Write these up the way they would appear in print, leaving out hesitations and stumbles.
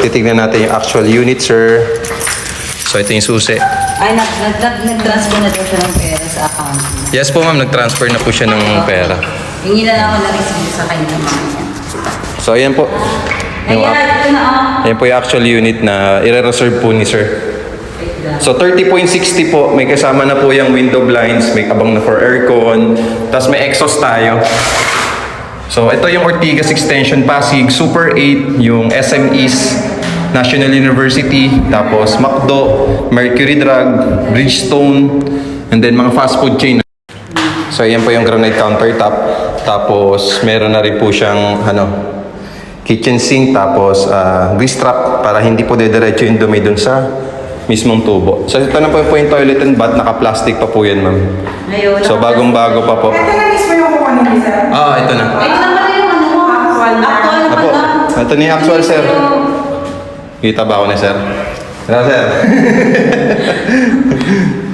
titignan natin yung actual unit, sir. So, ito yung susi. Ay, nag-transfer na daw siya ng pera sa account. Yes po, ma'am. Nag-transfer na po siya ng pera. Hingi na lang ako na receipt sa kanya naman yan. So, ayan po. Yung, Ito na ayan po yung actual unit na i-reserve po ni sir. So, 30.60 po. May kasama na po yung window blinds. May abang na for aircon. Tapos may exhaust tayo. So, ito yung Ortigas Extension Pasig, Super 8, yung SM East National University, tapos McDo, Mercury Drug, Bridgestone, and then mga fast food chain. So, ayan po yung granite countertop. Tapos, meron na rin po siyang, kitchen sink, tapos grease trap para hindi po dediretso yung dumi dun sa mismong tubo. So, ito na po yung toilet and bath. Naka-plastic pa po yan, ma'am. Ngayon. So, bagong-bago pa po. Ito na mismo yung kukuha ni Lisa. Ito na. Ito na pala yung ano mo. Actual na. Actual na Apo, pala. ito na yung actual, sir. Kita ba ako na, sir? Ano, sir?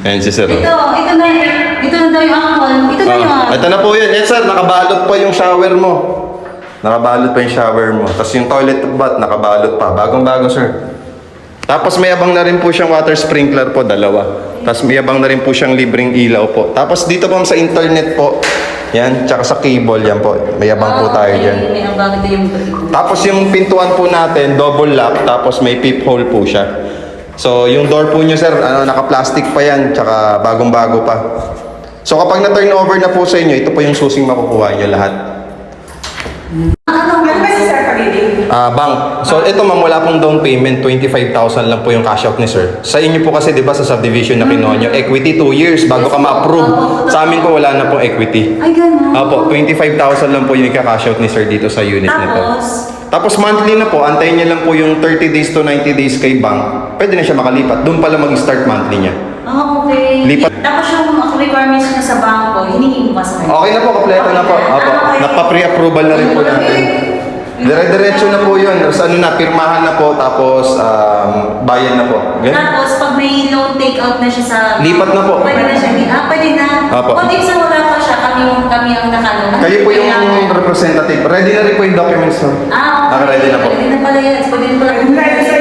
Ayan si sir. Ito na daw yung actual. Ito na yung Ito na po yun. Yes, sir. Nakabalot pa yung shower mo. Nakabalot pa yung shower mo. Tapos yung toilet bath, nakabalot pa. Bagong-bago, sir. Tapos may abang na rin po siyang water sprinkler po, dalawa. Tapos may abang na rin po siyang libreng ilaw po. Tapos dito po sa internet po, yan, tsaka sa cable, yan po. May abang po tayo dyan. May abang ito yung Tapos yung pintuan po natin, double lock, tapos may peephole po siya. So yung door po nyo, sir, naka-plastic pa yan, tsaka bagong-bago pa. So kapag na-turn over na po sa inyo, ito po yung susing makukuha nyo lahat. Ano ba si Sir Pagiging? Bank. So ito ma'am, wala pong down payment, 25,000 lang po yung cash out ni sir. Sa inyo po kasi 'di ba sa subdivision na kinuha nyo, equity 2 years bago ka ma-approve. Sa amin po wala na pong equity. Ay, gano'n. Opo, 25,000 lang po yung ika-cash out ni sir dito sa unit nito. Tapos monthly na po, antayin niya lang po yung 30 days to 90 days kay bank. Pwede na siya makalipat. Doon pala mag-start monthly niya. Okay. Lipat. Tapos yung requirements niya sa bangko, hiningi mo ba sa kanya? Okay na po, kompleto na po. Opo. Okay. Nagpa-pre-approval na rin po natin. Dire-diretso na po yun. Sa pirmahan na po, tapos bayan na po. Ganun. Tapos, pag may loan take-out na siya sa... Lipat na po. Pwede na siya. Pwede na. Apo. Kung di sa wala pa siya, kami ang nakano. Kayo po yung representative. Ready na rin po yung documents. No? Okay. Naka-ready na po. Pwede na pala yan. Pwede na pala. Dahil sa